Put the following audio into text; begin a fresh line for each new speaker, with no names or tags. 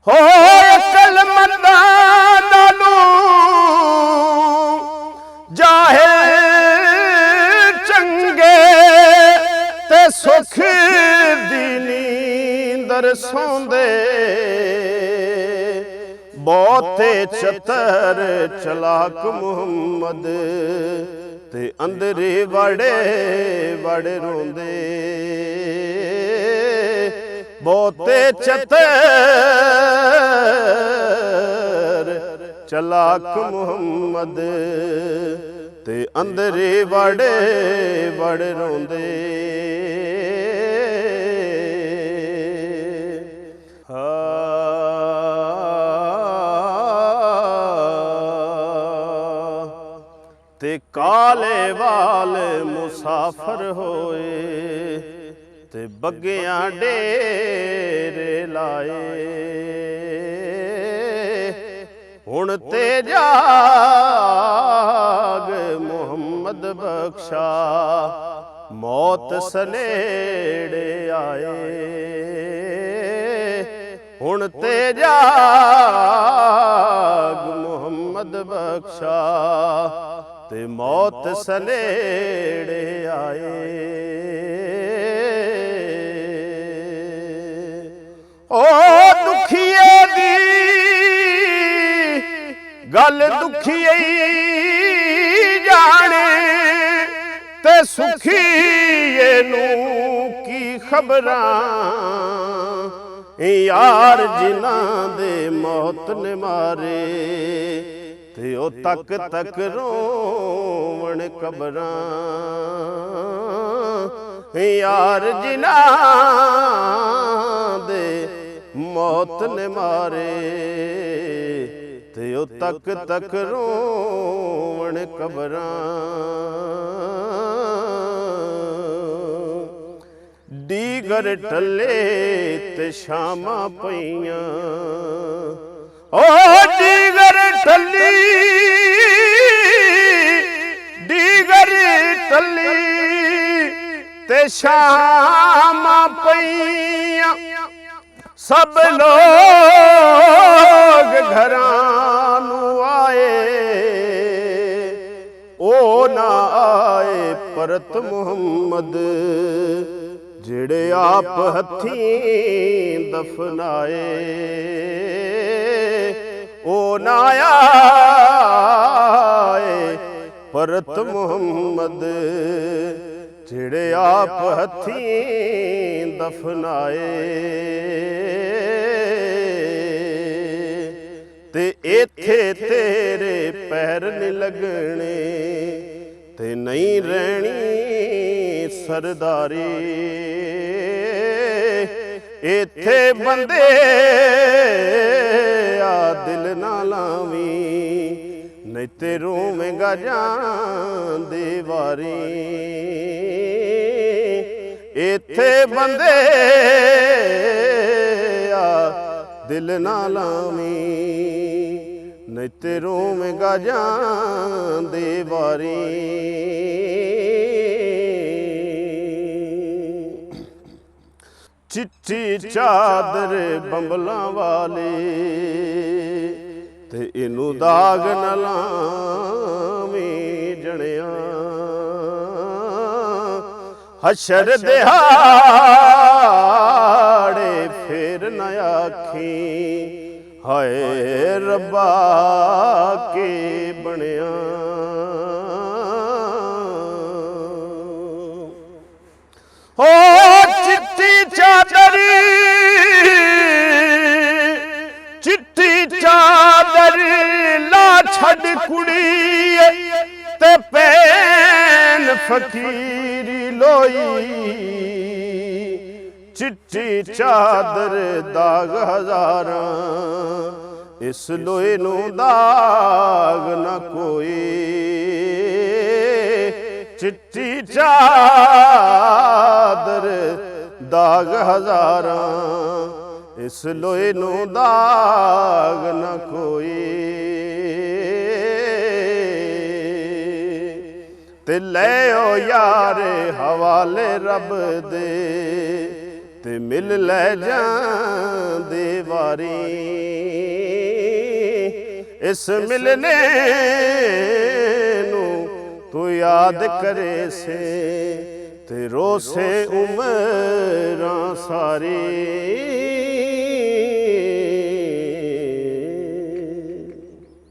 हो अकलमंदां नालों जाहिल चंगे ते सुख दी नींदर सौंदे बहुते चतर चलाक मुहम्मद ते अंदरे बड़े बड़े रोंदे बहुते चतर चलाक मुहम्मद ते अंदरे बड़े बड़े रोंदे ते काले वाल मुसाफर होए ते बग्गियां डेरे लाए हुण ते जाग मुहम्मद बख्शा मौत सनेड़े आए हुण ते जाग मुहम्मद बख्शा ते मौत सनेड़े आए ओ दुखिए दी गल दुखिए जाने ते सुखिए नूं की खबरां यार जिन्हां दे मौत ने मारे ते ओ तक तक रोवण कबरां यार जिन्हां दे मौत ने मारे ते ओ तक तक रोवण कबरां दीगर टले ते शामां पईयां ओ दीगर टली दीगर टली ते शामां पईयां सब लोग घरां नूं आए ओ ना आए परत मुहम्मद जेड़े आप हथीं दफनाए ओ ना आए परत मुहम्मद जेड़े आप हथीं दफनाए ते इत्थे तेरे पैर नहीं लगने ते नहीं रहनी सरदारी इत्थे बंदे आ दिल ना लावी नहीं ते रोवेंगा जान दी वारी इत्थे बंदे आ दिल ना लावी नहीं ते रोवेंगा जान दी वारी चिट्ठी चादर बंबलां वाली ते इनू दाग न लावीं जणिया हशर दिहाड़े फिर न आखी हाय रब्बा के बनिया हो चिट्ठी चादर चिट्ठी चादर ला छड़ कुड़ी ते पैन फकीरी लोई चिट्ठी चादर दाग हजारां इस लोए नू दाग न कोई चिट्ठी चादर दाग हजारां इस लोए नू दाग न कोई ते ले ओ यारे हवाले रब दे ਤੇ ਮਿਲ ਲੈ ਜਾਂਦੇ ਵਾਰੀ। ਇਸ ਮਿਲਨੇ ਨੂੰ ਤੂੰ ਯਾਦ ਕਰੇ ਸੇ ਤੇ ਰੋਸੇ ਉਮਰਾਂ ਸਾਰੀ।